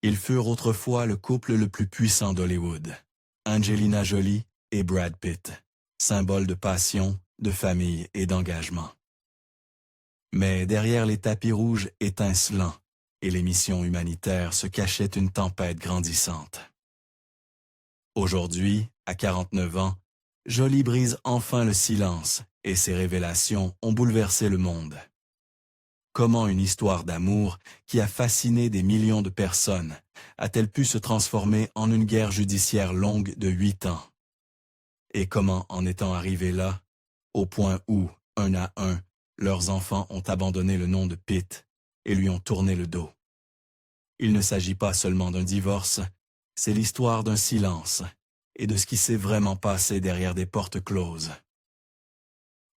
Ils furent autrefois le couple le plus puissant d'Hollywood. Angelina Jolie et Brad Pitt, symboles de passion, de famille et d'engagement. Mais derrière les tapis rouges étincelants et les missions humanitaires se cachait une tempête grandissante. Aujourd'hui, à 49 ans, Jolie brise enfin le silence et ses révélations ont bouleversé le monde. Comment une histoire d'amour qui a fasciné des millions de personnes a-t-elle pu se transformer en une guerre judiciaire longue de 8 ans? Et comment en étant arrivés là, au point où, un à un, leurs enfants ont abandonné le nom de Pitt et lui ont tourné le dos? Il ne s'agit pas seulement d'un divorce, c'est l'histoire d'un silence et de ce qui s'est vraiment passé derrière des portes closes.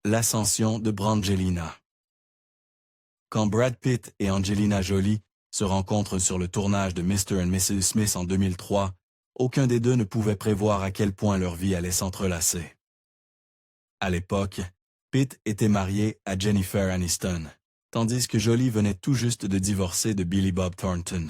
L'ascension de Brangelina. Quand Brad Pitt et Angelina Jolie se rencontrent sur le tournage de Mr. and Mrs. Smith en 2003, aucun des deux ne pouvait prévoir à quel point leur vie allait s'entrelacer. À l'époque, Pitt était marié à Jennifer Aniston, tandis que Jolie venait tout juste de divorcer de Billy Bob Thornton.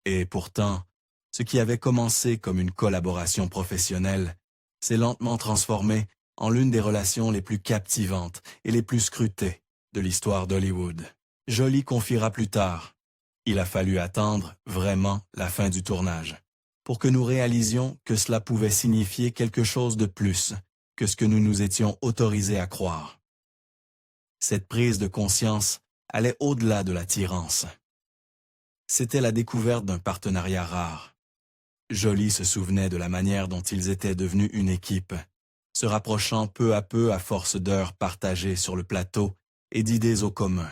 Et pourtant, ce qui avait commencé comme une collaboration professionnelle s'est lentement transformé en l'une des relations les plus captivantes et les plus scrutées de l'histoire d'Hollywood. Jolie confiera plus tard: « Il a fallu attendre, vraiment, la fin du tournage, pour que nous réalisions que cela pouvait signifier quelque chose de plus que ce que nous nous étions autorisés à croire. » Cette prise de conscience allait au-delà de l'attirance. C'était la découverte d'un partenariat rare. Jolie se souvenait de la manière dont ils étaient devenus une équipe, se rapprochant peu à peu à force d'heures partagées sur le plateau et d'idées au commun.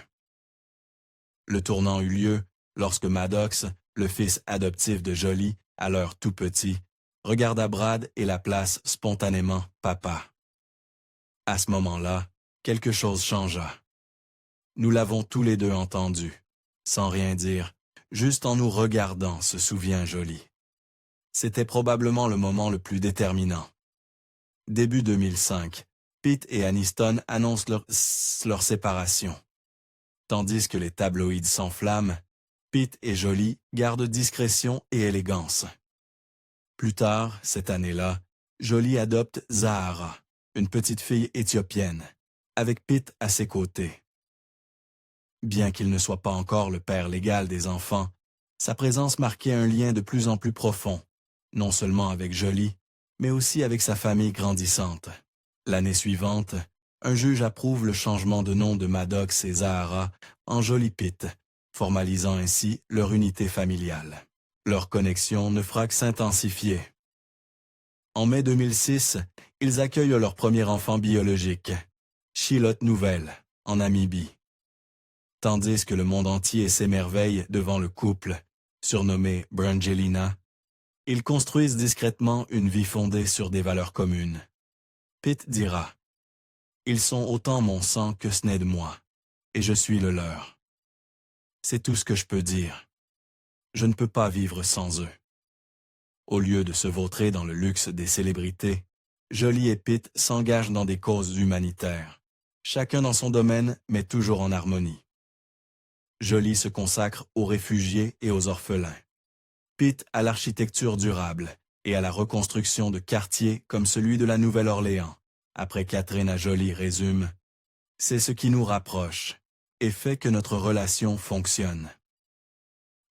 Le tournant eut lieu lorsque Maddox, le fils adoptif de Jolie, alors tout petit, regarda Brad et l'appela spontanément « papa ». À ce moment-là, quelque chose changea. Nous l'avons tous les deux entendu, sans rien dire, juste en nous regardant, se souvient Jolie. C'était probablement le moment le plus déterminant. Début 2005, Pitt et Aniston annoncent leur séparation. Tandis que les tabloïds s'enflamment, Pitt et Jolie gardent discrétion et élégance. Plus tard, cette année-là, Jolie adopte Zahara, une petite fille éthiopienne, avec Pitt à ses côtés. Bien qu'il ne soit pas encore le père légal des enfants, sa présence marquait un lien de plus en plus profond, non seulement avec Jolie, mais aussi avec sa famille grandissante. L'année suivante, un juge approuve le changement de nom de Maddox et Zahara en Jolie Pitt, formalisant ainsi leur unité familiale. Leur connexion ne fera que s'intensifier. En mai 2006, ils accueillent leur premier enfant biologique, Chilote Nouvelle, en Namibie. Tandis que le monde entier s'émerveille devant le couple, surnommé Brangelina, ils construisent discrètement une vie fondée sur des valeurs communes. Pitt dira: « Ils sont autant mon sang que ce n'est de moi, et je suis le leur. C'est tout ce que je peux dire. Je ne peux pas vivre sans eux. » Au lieu de se vautrer dans le luxe des célébrités, Jolie et Pitt s'engagent dans des causes humanitaires, chacun dans son domaine, mais toujours en harmonie. Jolie se consacre aux réfugiés et aux orphelins. Pitt à l'architecture durable et à la reconstruction de quartiers comme celui de la Nouvelle-Orléans. Après Katrina Jolie résume: « C'est ce qui nous rapproche et fait que notre relation fonctionne. »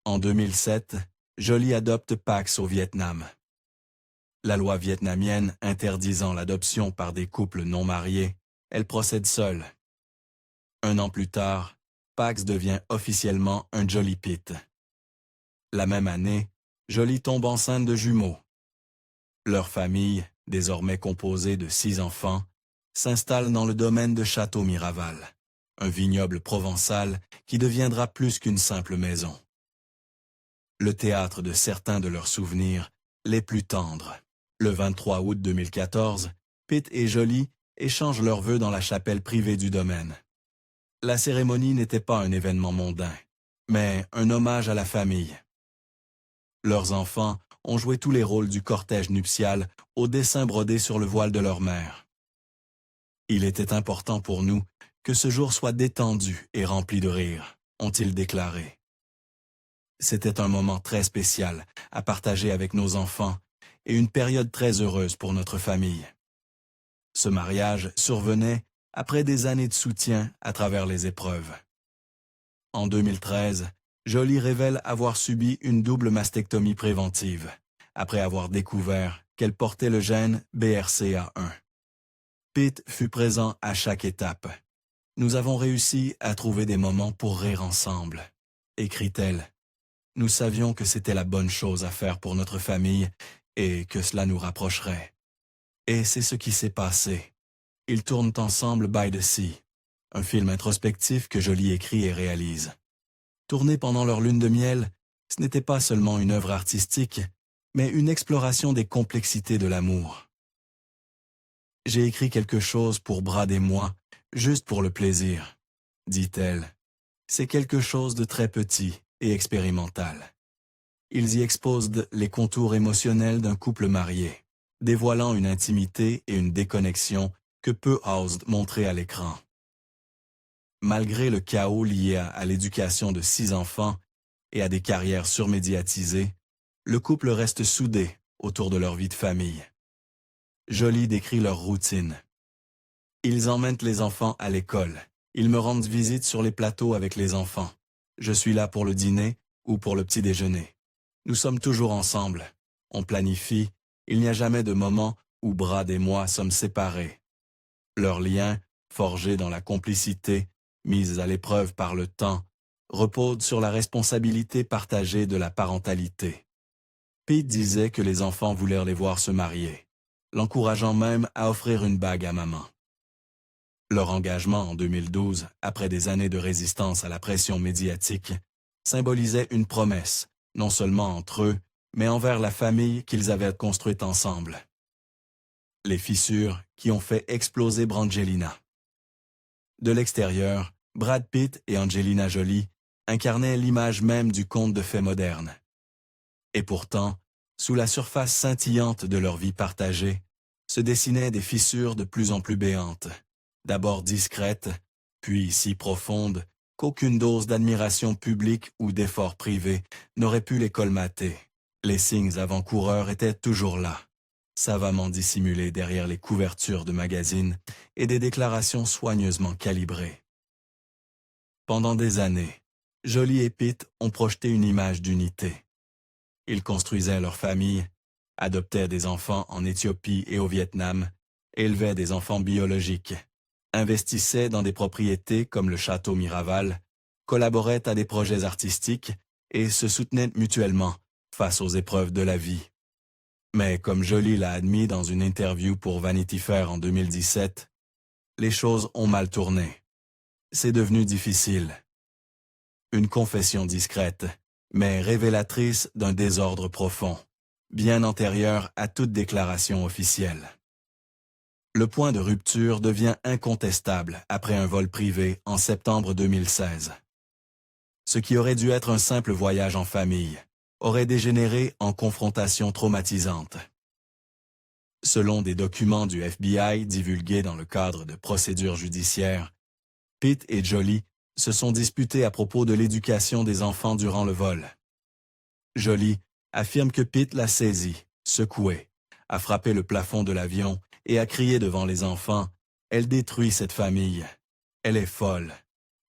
En 2007, Jolie adopte Pax au Vietnam. La loi vietnamienne interdisant l'adoption par des couples non mariés, elle procède seule. Un an plus tard, Pax devient officiellement un Jolie Pitt. La même année, Jolie tombe enceinte de jumeaux. Leur famille, désormais composée de 6 enfants, s'installe dans le domaine de Château Miraval, un vignoble provençal qui deviendra plus qu'une simple maison. Le théâtre de certains de leurs souvenirs les plus tendres. Le 23 août 2014, Pitt et Jolie échangent leurs vœux dans la chapelle privée du domaine. La cérémonie n'était pas un événement mondain, mais un hommage à la famille. Leurs enfants ont joué tous les rôles du cortège nuptial au dessin brodé sur le voile de leur mère. Il était important pour nous que ce jour soit détendu et rempli de rire, ont-ils déclaré. C'était un moment très spécial à partager avec nos enfants et une période très heureuse pour notre famille. Ce mariage survenait après des années de soutien à travers les épreuves. En 2013, Jolie révèle avoir subi une double mastectomie préventive, après avoir découvert qu'elle portait le gène BRCA1. Pete fut présent à chaque étape. Nous avons réussi à trouver des moments pour rire ensemble, écrit-elle. Nous savions que c'était la bonne chose à faire pour notre famille et que cela nous rapprocherait. Et c'est ce qui s'est passé. Ils tournent ensemble By the Sea, un film introspectif que Jolie écrit et réalise. Tourné pendant leur lune de miel, ce n'était pas seulement une œuvre artistique, mais une exploration des complexités de l'amour. J'ai écrit quelque chose pour Brad et moi, juste pour le plaisir, dit-elle. C'est quelque chose de très petit et expérimental. Ils y exposent les contours émotionnels d'un couple marié, dévoilant une intimité et une déconnexion que peu osent montrer à l'écran. Malgré le chaos lié à l'éducation de 6 enfants et à des carrières surmédiatisées, le couple reste soudé autour de leur vie de famille. Jolie décrit leur routine. Ils emmènent les enfants à l'école. Ils me rendent visite sur les plateaux avec les enfants. Je suis là pour le dîner ou pour le petit déjeuner. Nous sommes toujours ensemble. On planifie. Il n'y a jamais de moment où Brad et moi sommes séparés. Leur lien, forgé dans la complicité, mise à l'épreuve par le temps, repose sur la responsabilité partagée de la parentalité. Pete disait que les enfants voulaient les voir se marier, l'encourageant même à offrir une bague à maman. Leur engagement en 2012, après des années de résistance à la pression médiatique, symbolisait une promesse, non seulement entre eux, mais envers la famille qu'ils avaient construite ensemble. Les fissures qui ont fait exploser Brangelina. De l'extérieur, Brad Pitt et Angelina Jolie incarnaient l'image même du conte de fées moderne. Et pourtant, sous la surface scintillante de leur vie partagée, se dessinaient des fissures de plus en plus béantes, d'abord discrètes, puis si profondes qu'aucune dose d'admiration publique ou d'effort privé n'aurait pu les colmater. Les signes avant-coureurs étaient toujours là, savamment dissimulés derrière les couvertures de magazines et des déclarations soigneusement calibrées. Pendant des années, Jolie et Pete ont projeté une image d'unité. Ils construisaient leur famille, adoptaient des enfants en Éthiopie et au Vietnam, élevaient des enfants biologiques, investissaient dans des propriétés comme le château Miraval, collaboraient à des projets artistiques et se soutenaient mutuellement face aux épreuves de la vie. Mais comme Jolie l'a admis dans une interview pour Vanity Fair en 2017, les choses ont mal tourné. C'est devenu difficile. Une confession discrète, mais révélatrice d'un désordre profond, bien antérieur à toute déclaration officielle. Le point de rupture devient incontestable après un vol privé en septembre 2016. Ce qui aurait dû être un simple voyage en famille aurait dégénéré en confrontation traumatisante. Selon des documents du FBI divulgués dans le cadre de procédures judiciaires, Pete et Jolie se sont disputés à propos de l'éducation des enfants durant le vol. Jolie affirme que Pete l'a saisi, secoué, a frappé le plafond de l'avion et a crié devant les enfants « Elle détruit cette famille. Elle est folle. »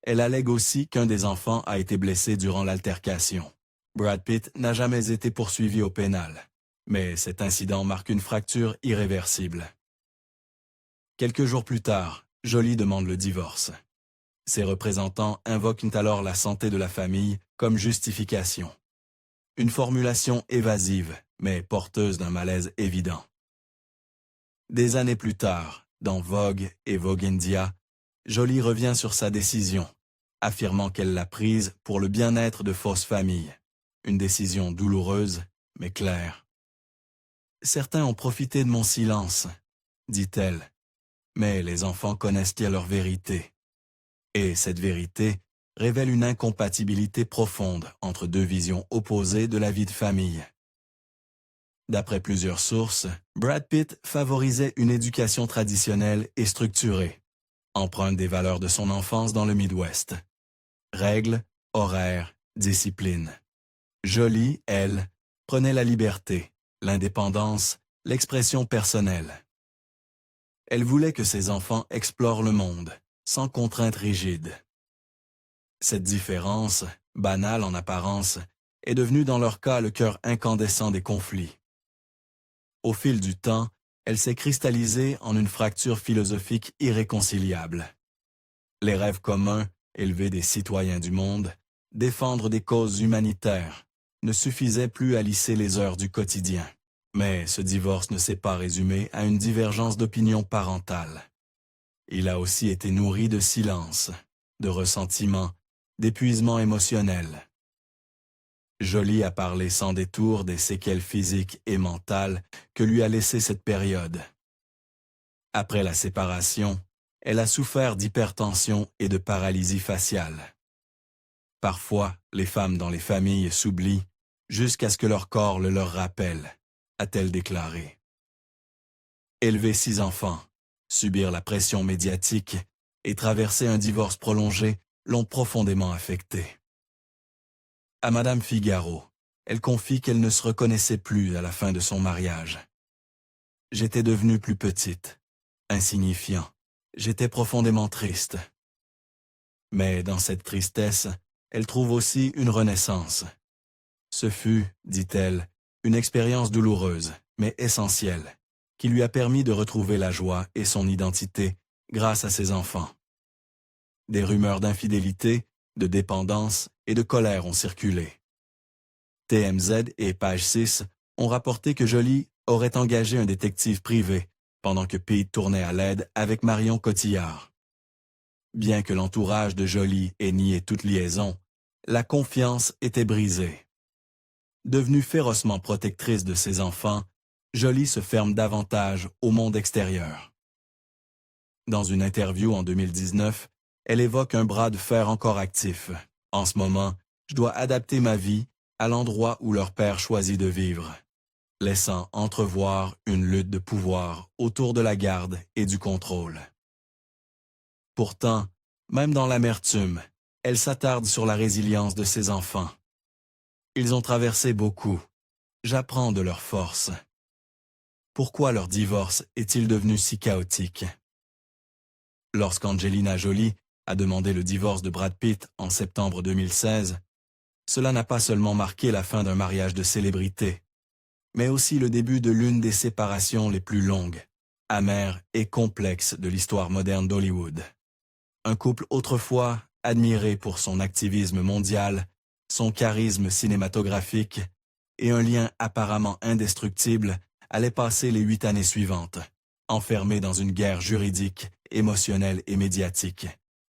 Elle allègue aussi qu'un des enfants a été blessé durant l'altercation. Brad Pitt n'a jamais été poursuivi au pénal, mais cet incident marque une fracture irréversible. Quelques jours plus tard, Jolie demande le divorce. Ses représentants invoquent alors la santé de la famille comme justification. Une formulation évasive, mais porteuse d'un malaise évident. Des années plus tard, dans Vogue et Vogue India, Jolie revient sur sa décision, affirmant qu'elle l'a prise pour le bien-être de fausses familles. Une décision douloureuse, mais claire. Certains ont profité de mon silence, dit-elle, mais les enfants connaissent-ils leur vérité? Et cette vérité révèle une incompatibilité profonde entre deux visions opposées de la vie de famille. D'après plusieurs sources, Brad Pitt favorisait une éducation traditionnelle et structurée, empreinte des valeurs de son enfance dans le Midwest. Règles, horaires, discipline. Jolie, elle, prenait la liberté, l'indépendance, l'expression personnelle. Elle voulait que ses enfants explorent le monde, sans contraintes rigides. Cette différence, banale en apparence, est devenue dans leur cas le cœur incandescent des conflits. Au fil du temps, elle s'est cristallisée en une fracture philosophique irréconciliable. Les rêves communs, élever des citoyens du monde, défendre des causes humanitaires, ne suffisaient plus à lisser les heures du quotidien. Mais ce divorce ne s'est pas résumé à une divergence d'opinion parentale. Il a aussi été nourri de silence, de ressentiment, d'épuisement émotionnel. Jolie a parlé sans détour des séquelles physiques et mentales que lui a laissées cette période. Après la séparation, elle a souffert d'hypertension et de paralysie faciale. Parfois, les femmes dans les familles s'oublient jusqu'à ce que leur corps le leur rappelle, a-t-elle déclaré. Élever 6 enfants, subir la pression médiatique et traverser un divorce prolongé l'ont profondément affectée. À Madame Figaro, elle confie qu'elle ne se reconnaissait plus à la fin de son mariage. J'étais devenue plus petite, insignifiant. J'étais profondément triste. Mais dans cette tristesse, elle trouve aussi une renaissance. Ce fut, dit-elle, une expérience douloureuse, mais essentielle, qui lui a permis de retrouver la joie et son identité grâce à ses enfants. Des rumeurs d'infidélité, de dépendance et de colère ont circulé. TMZ et Page 6 ont rapporté que Jolie aurait engagé un détective privé pendant que Pete tournait à l'aide avec Marion Cotillard. Bien que l'entourage de Jolie ait nié toute liaison, la confiance était brisée. Devenue férocement protectrice de ses enfants, Jolie se ferme davantage au monde extérieur. Dans une interview en 2019, elle évoque un bras de fer encore actif. En ce moment, je dois adapter ma vie à l'endroit où leur père choisit de vivre, laissant entrevoir une lutte de pouvoir autour de la garde et du contrôle. Pourtant, même dans l'amertume, elle s'attarde sur la résilience de ses enfants. Ils ont traversé beaucoup. J'apprends de leur force. Pourquoi leur divorce est-il devenu si chaotique? Lorsqu'Angelina Jolie a demandé le divorce de Brad Pitt en septembre 2016, cela n'a pas seulement marqué la fin d'un mariage de célébrité, mais aussi le début de l'une des séparations les plus longues, amères et complexes de l'histoire moderne d'Hollywood. Un couple autrefois admiré pour son activisme mondial, son charisme cinématographique et un lien apparemment indestructible allait passer les 8 années suivantes, enfermés dans une guerre juridique, émotionnelle et médiatique,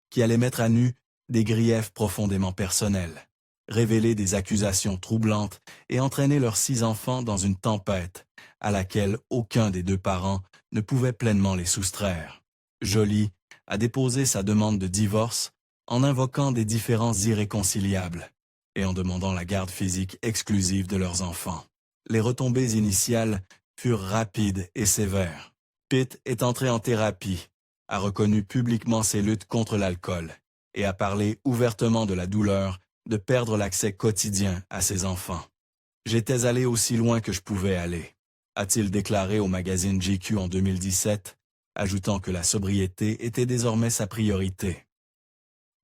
qui allait mettre à nu des griefs profondément personnels, révéler des accusations troublantes et entraîner leurs 6 enfants dans une tempête à laquelle aucun des 2 parents ne pouvait pleinement les soustraire. Jolie a déposé sa demande de divorce en invoquant des différences irréconciliables et en demandant la garde physique exclusive de leurs enfants. Les retombées initiales furent rapides et sévères. Pitt est entré en thérapie, a reconnu publiquement ses luttes contre l'alcool et a parlé ouvertement de la douleur de perdre l'accès quotidien à ses enfants. « J'étais allé aussi loin que je pouvais aller », a-t-il déclaré au magazine GQ en 2017, ajoutant que la sobriété était désormais sa priorité.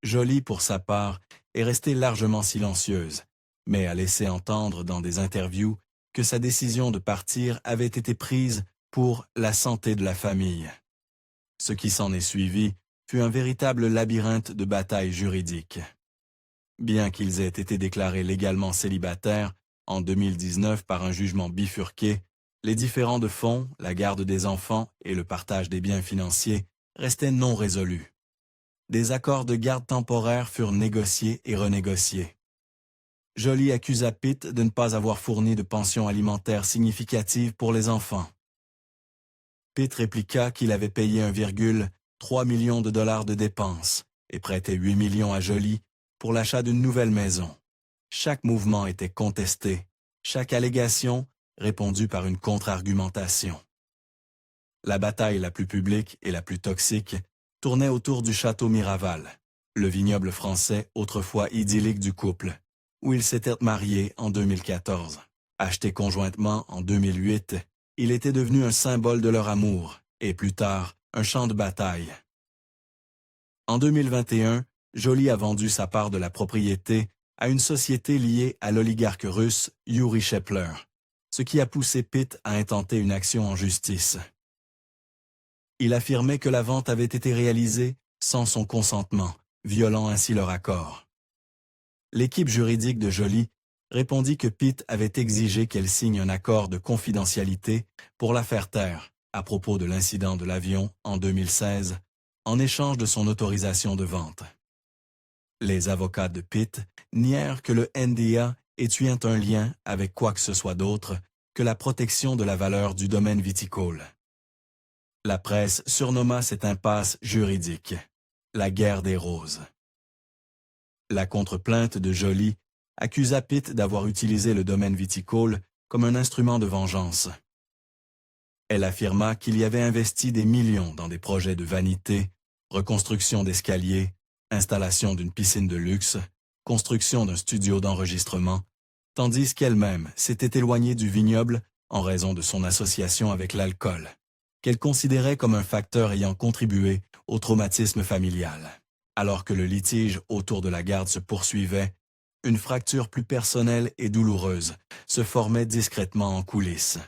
Jolie, pour sa part, est restée largement silencieuse, mais a laissé entendre dans des interviews que sa décision de partir avait été prise pour la santé de la famille. Ce qui s'en est suivi fut un véritable labyrinthe de batailles juridiques. Bien qu'ils aient été déclarés légalement célibataires en 2019 par un jugement bifurqué, les différends de fond, la garde des enfants et le partage des biens financiers restaient non résolus. Des accords de garde temporaire furent négociés et renégociés. Jolie accusa Pitt de ne pas avoir fourni de pension alimentaire significative pour les enfants. Pitt répliqua qu'il avait payé 1,3 million de dollars de dépenses et prêtait 8 millions à Jolie pour l'achat d'une nouvelle maison. Chaque mouvement était contesté, chaque allégation répondue par une contre-argumentation. La bataille la plus publique et la plus toxique tournait autour du château Miraval, le vignoble français autrefois idyllique du couple, où ils s'étaient mariés en 2014. Acheté conjointement en 2008, il était devenu un symbole de leur amour, et plus tard, un champ de bataille. En 2021, Jolie a vendu sa part de la propriété à une société liée à l'oligarque russe Yuri Shepler, ce qui a poussé Pitt à intenter une action en justice. Il affirmait que la vente avait été réalisée sans son consentement, violant ainsi leur accord. L'équipe juridique de Jolie répondit que Pitt avait exigé qu'elle signe un accord de confidentialité pour la faire taire à propos de l'incident de l'avion en 2016, en échange de son autorisation de vente. Les avocats de Pitt nièrent que le NDA ait eu un lien avec quoi que ce soit d'autre que la protection de la valeur du domaine viticole. La presse surnomma cette impasse juridique « la guerre des roses ». La contre-plainte de Jolie accusa Pitt d'avoir utilisé le domaine viticole comme un instrument de vengeance. Elle affirma qu'il y avait investi des millions dans des projets de vanité, reconstruction d'escaliers, installation d'une piscine de luxe, construction d'un studio d'enregistrement, tandis qu'elle-même s'était éloignée du vignoble en raison de son association avec l'alcool, qu'elle considérait comme un facteur ayant contribué au traumatisme familial. Alors que le litige autour de la garde se poursuivait, une fracture plus personnelle et douloureuse se formait discrètement en coulisses.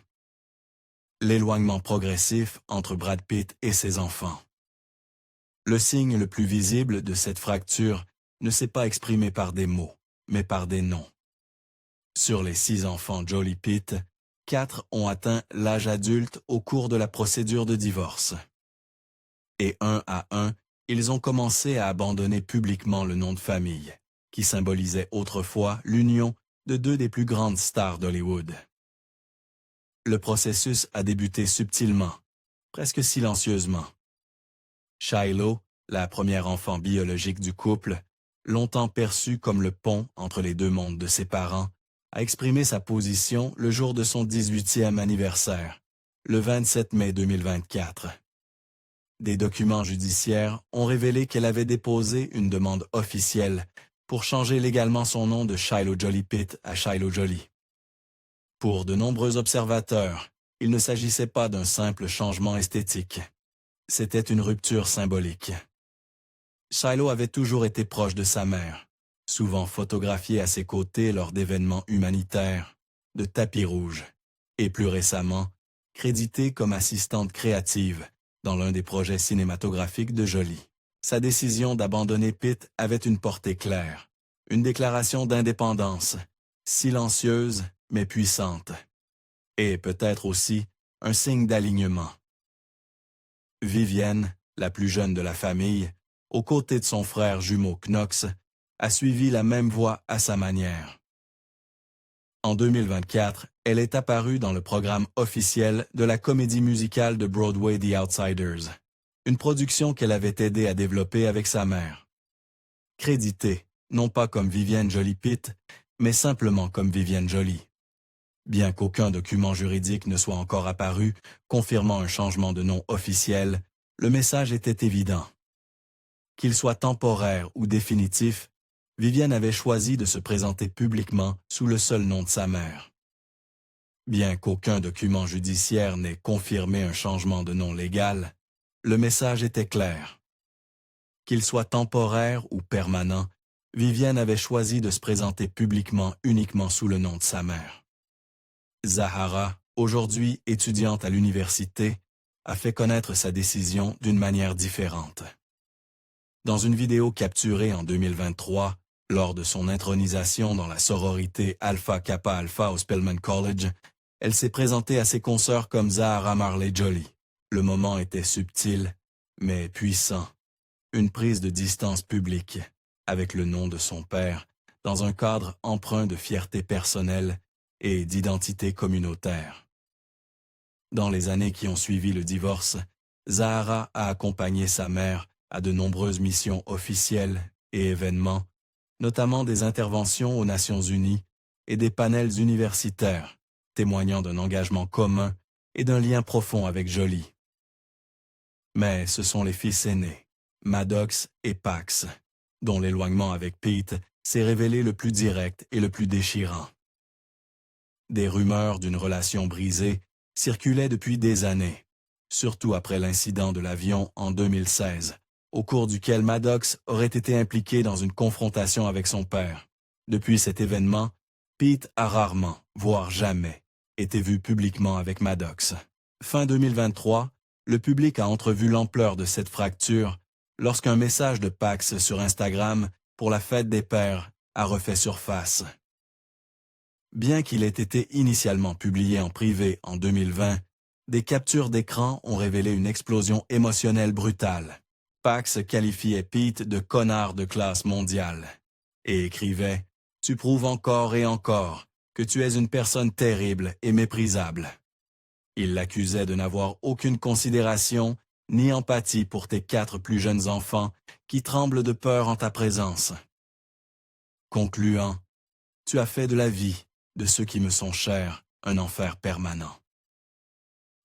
L'éloignement progressif entre Brad Pitt et ses enfants. Le signe le plus visible de cette fracture ne s'est pas exprimé par des mots, mais par des noms. Sur les 6 enfants Jolie Pitt, 4 ont atteint l'âge adulte au cours de la procédure de divorce. Et un à un, ils ont commencé à abandonner publiquement le nom de famille, qui symbolisait autrefois l'union de 2 des plus grandes stars d'Hollywood. Le processus a débuté subtilement, presque silencieusement. Shiloh, la première enfant biologique du couple, longtemps perçue comme le pont entre les 2 mondes de ses parents, a exprimé sa position le jour de son 18e anniversaire, le 27 mai 2024. Des documents judiciaires ont révélé qu'elle avait déposé une demande officielle pour changer légalement son nom de Shiloh Jolie Pitt à Shiloh Jolie. Pour de nombreux observateurs, il ne s'agissait pas d'un simple changement esthétique. C'était une rupture symbolique. Shiloh avait toujours été proche de sa mère, souvent photographiée à ses côtés lors d'événements humanitaires, de tapis rouges, et plus récemment, créditée comme assistante créative dans l'un des projets cinématographiques de Jolie. Sa décision d'abandonner Pitt avait une portée claire, une déclaration d'indépendance, silencieuse mais puissante, et peut-être aussi un signe d'alignement. Vivienne, la plus jeune de la famille, aux côtés de son frère jumeau Knox, a suivi la même voie à sa manière. En 2024, elle est apparue dans le programme officiel de la comédie musicale de Broadway The Outsiders, une production qu'elle avait aidé à développer avec sa mère. Créditée, non pas comme Vivienne Jolie Pitt, mais simplement comme Vivienne Jolie. Bien qu'aucun document juridique ne soit encore apparu confirmant un changement de nom officiel, le message était évident. Qu'il soit temporaire ou définitif, Vivienne avait choisi de se présenter publiquement sous le seul nom de sa mère. Bien qu'aucun document judiciaire n'ait confirmé un changement de nom légal, le message était clair. Qu'il soit temporaire ou permanent, Vivienne avait choisi de se présenter publiquement uniquement sous le nom de sa mère. Zahara, aujourd'hui étudiante à l'université, a fait connaître sa décision d'une manière différente. Dans une vidéo capturée en 2023, lors de son intronisation dans la sororité Alpha Kappa Alpha au Spelman College, elle s'est présentée à ses consoeurs comme Zahara Marley Jolie. Le moment était subtil, mais puissant. Une prise de distance publique, avec le nom de son père, dans un cadre empreint de fierté personnelle et d'identité communautaire. Dans les années qui ont suivi le divorce, Zahara a accompagné sa mère à de nombreuses missions officielles et événements, notamment des interventions aux Nations Unies et des panels universitaires, témoignant d'un engagement commun et d'un lien profond avec Jolie. Mais ce sont les fils aînés, Maddox et Pax, dont l'éloignement avec Pete s'est révélé le plus direct et le plus déchirant. Des rumeurs d'une relation brisée circulaient depuis des années, surtout après l'incident de l'avion en 2016, au cours duquel Maddox aurait été impliqué dans une confrontation avec son père. Depuis cet événement, Pete a rarement, voire jamais, été vu publiquement avec Maddox. Fin 2023, le public a entrevu l'ampleur de cette fracture lorsqu'un message de Pax sur Instagram pour la fête des pères a refait surface. Bien qu'il ait été initialement publié en privé en 2020, des captures d'écran ont révélé une explosion émotionnelle brutale. Pax qualifiait Pete de connard de classe mondiale et écrivait « Tu prouves encore et encore que tu es une personne terrible et méprisable ». Il l'accusait de n'avoir aucune considération ni empathie pour tes 4 plus jeunes enfants qui tremblent de peur en ta présence. Concluant, tu as fait de la vie, de ceux qui me sont chers, un enfer permanent.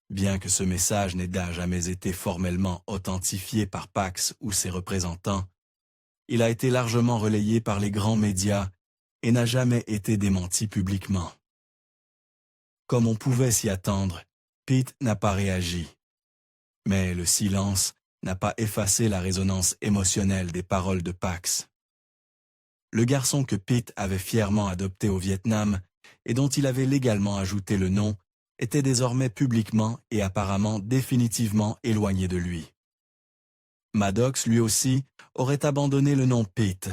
Bien que ce message n'ait jamais été formellement authentifié par Pax ou ses représentants, il a été largement relayé par les grands médias et n'a jamais été démenti publiquement. Comme on pouvait s'y attendre, Pete n'a pas réagi. Mais le silence n'a pas effacé la résonance émotionnelle des paroles de Pax. Le garçon que Pete avait fièrement adopté au Vietnam et dont il avait légalement ajouté le nom était désormais publiquement et apparemment définitivement éloigné de lui. Maddox, lui aussi, aurait abandonné le nom Pete.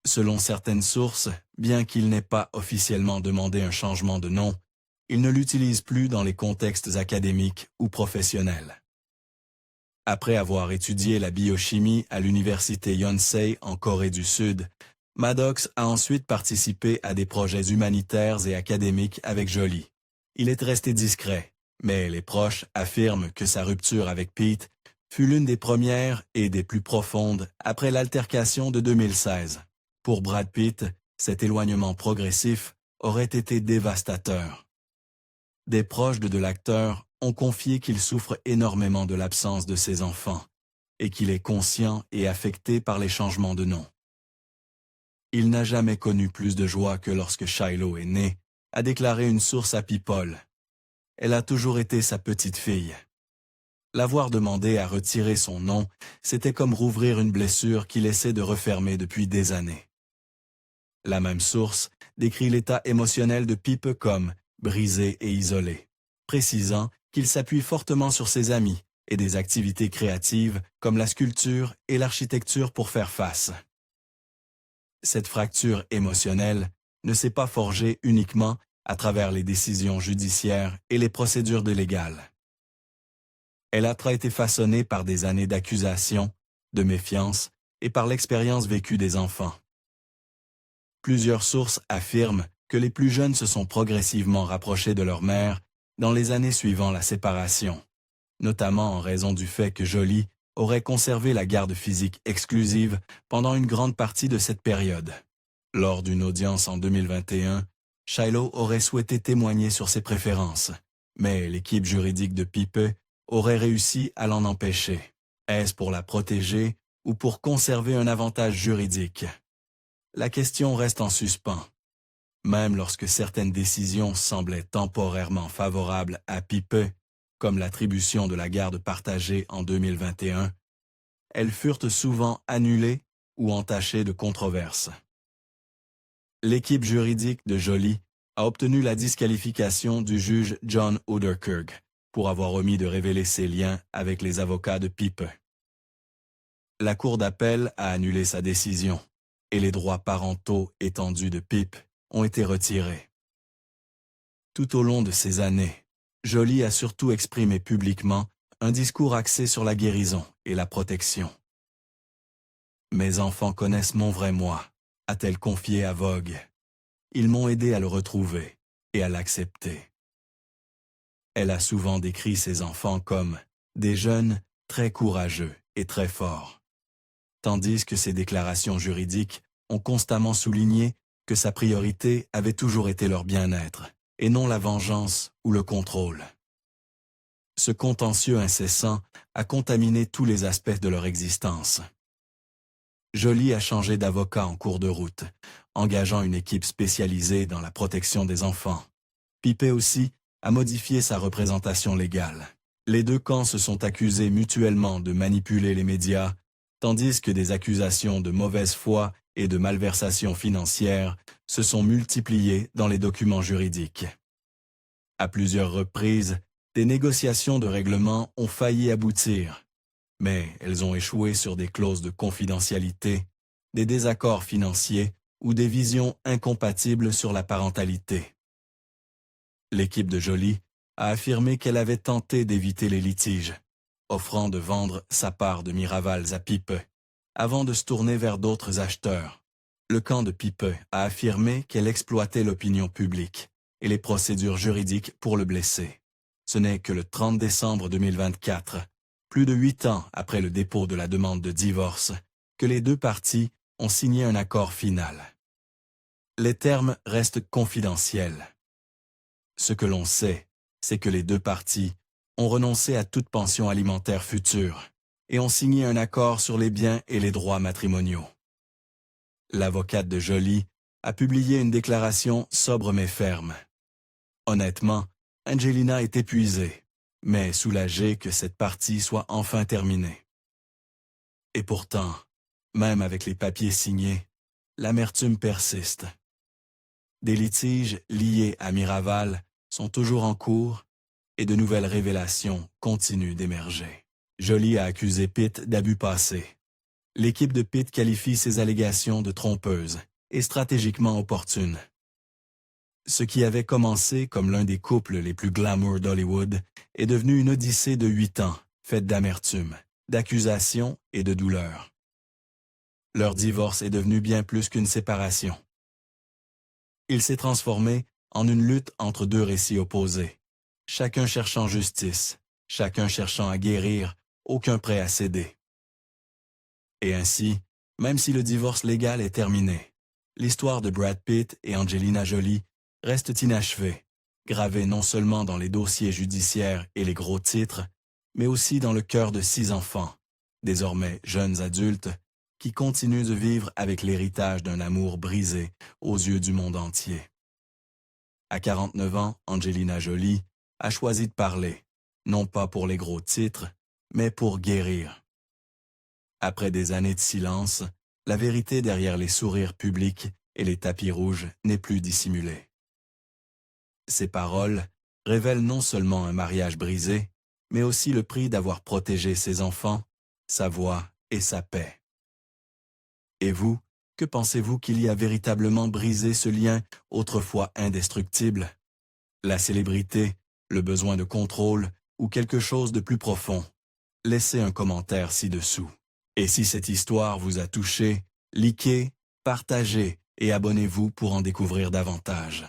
Selon certaines sources, bien qu'il n'ait pas officiellement demandé un changement de nom, il ne l'utilise plus dans les contextes académiques ou professionnels. Après avoir étudié la biochimie à l'université Yonsei en Corée du Sud, Maddox a ensuite participé à des projets humanitaires et académiques avec Jolie. Il est resté discret, mais les proches affirment que sa rupture avec Pete fut l'une des premières et des plus profondes après l'altercation de 2016. Pour Brad Pitt, cet éloignement progressif aurait été dévastateur. Des proches de l'acteur ont confié qu'il souffre énormément de l'absence de ses enfants et qu'il est conscient et affecté par les changements de nom. Il n'a jamais connu plus de joie que lorsque Shiloh est né, a déclaré une source à People. Elle a toujours été sa petite fille. L'avoir demandé à retirer son nom, c'était comme rouvrir une blessure qu'il essaie de refermer depuis des années. La même source décrit l'état émotionnel de Pipe comme brisé et isolé, précisant qu'il s'appuie fortement sur ses amis et des activités créatives comme la sculpture et l'architecture pour faire face. Cette fracture émotionnelle ne s'est pas forgée uniquement à travers les décisions judiciaires et les procédures légales. Elle a été façonnée par des années d'accusation, de méfiance et par l'expérience vécue des enfants. Plusieurs sources affirment que les plus jeunes se sont progressivement rapprochés de leur mère dans les années suivant la séparation, notamment en raison du fait que Jolie aurait conservé la garde physique exclusive pendant une grande partie de cette période. Lors d'une audience en 2021, Shiloh aurait souhaité témoigner sur ses préférences, mais l'équipe juridique de Pipe aurait réussi à l'en empêcher. Est-ce pour la protéger ou pour conserver un avantage juridique? La question reste en suspens. Même lorsque certaines décisions semblaient temporairement favorables à Pipe, comme l'attribution de la garde partagée en 2021, elles furent souvent annulées ou entachées de controverses. L'équipe juridique de Jolie a obtenu la disqualification du juge John Oderkirk pour avoir omis de révéler ses liens avec les avocats de Pipe. La Cour d'appel a annulé sa décision et les droits parentaux étendus de Pipe ont été retirés. Tout au long de ces années, Jolie a surtout exprimé publiquement un discours axé sur la guérison et la protection. « Mes enfants connaissent mon vrai moi », a-t-elle confié à Vogue. « Ils m'ont aidé à le retrouver et à l'accepter. » Elle a souvent décrit ses enfants comme des jeunes très courageux et très forts, tandis que ses déclarations juridiques ont constamment souligné que sa priorité avait toujours été leur bien-être, et non la vengeance ou le contrôle. Ce contentieux incessant a contaminé tous les aspects de leur existence. Jolie a changé d'avocat en cours de route, engageant une équipe spécialisée dans la protection des enfants. Pippet aussi a modifié sa représentation légale. Les deux camps se sont accusés mutuellement de manipuler les médias, tandis que des accusations de mauvaise foi et de malversation financière se sont multipliées dans les documents juridiques. À plusieurs reprises, des négociations de règlement ont failli aboutir, mais elles ont échoué sur des clauses de confidentialité, des désaccords financiers ou des visions incompatibles sur la parentalité. L'équipe de Jolie a affirmé qu'elle avait tenté d'éviter les litiges, offrant de vendre sa part de Miraval à Pippet, avant de se tourner vers d'autres acheteurs. Le camp de Pippet a affirmé qu'elle exploitait l'opinion publique et les procédures juridiques pour le blesser. Ce n'est que le 30 décembre 2024, plus de 8 ans après le dépôt de la demande de divorce, que les deux parties ont signé un accord final. Les termes restent confidentiels. Ce que l'on sait, c'est que les deux parties ont renoncé à toute pension alimentaire future et ont signé un accord sur les biens et les droits matrimoniaux. L'avocate de Jolie a publié une déclaration sobre mais ferme. Honnêtement, Angelina est épuisée, mais soulagée que cette partie soit enfin terminée. Et pourtant, même avec les papiers signés, l'amertume persiste. Des litiges liés à Miraval sont toujours en cours et de nouvelles révélations continuent d'émerger. Jolie a accusé Pitt d'abus passés. L'équipe de Pitt qualifie ces allégations de trompeuses et stratégiquement opportunes. Ce qui avait commencé comme l'un des couples les plus glamour d'Hollywood est devenu une odyssée de 8 ans, faite d'amertume, d'accusations et de douleur. Leur divorce est devenu bien plus qu'une séparation. Il s'est transformé en une lutte entre deux récits opposés, chacun cherchant justice, chacun cherchant à guérir, aucun prêt à céder. Et ainsi, même si le divorce légal est terminé, l'histoire de Brad Pitt et Angelina Jolie reste inachevée, gravée non seulement dans les dossiers judiciaires et les gros titres, mais aussi dans le cœur de 6 enfants, désormais jeunes adultes, qui continuent de vivre avec l'héritage d'un amour brisé aux yeux du monde entier. À 49 ans, Angelina Jolie a choisi de parler, non pas pour les gros titres, mais pour guérir. Après des années de silence, la vérité derrière les sourires publics et les tapis rouges n'est plus dissimulée. Ces paroles révèlent non seulement un mariage brisé, mais aussi le prix d'avoir protégé ses enfants, sa voix et sa paix. Et vous, que pensez-vous qu'il y a véritablement brisé ce lien autrefois indestructible? La célébrité, le besoin de contrôle ou quelque chose de plus profond? Laissez un commentaire ci-dessous. Et si cette histoire vous a touché, likez, partagez et abonnez-vous pour en découvrir davantage.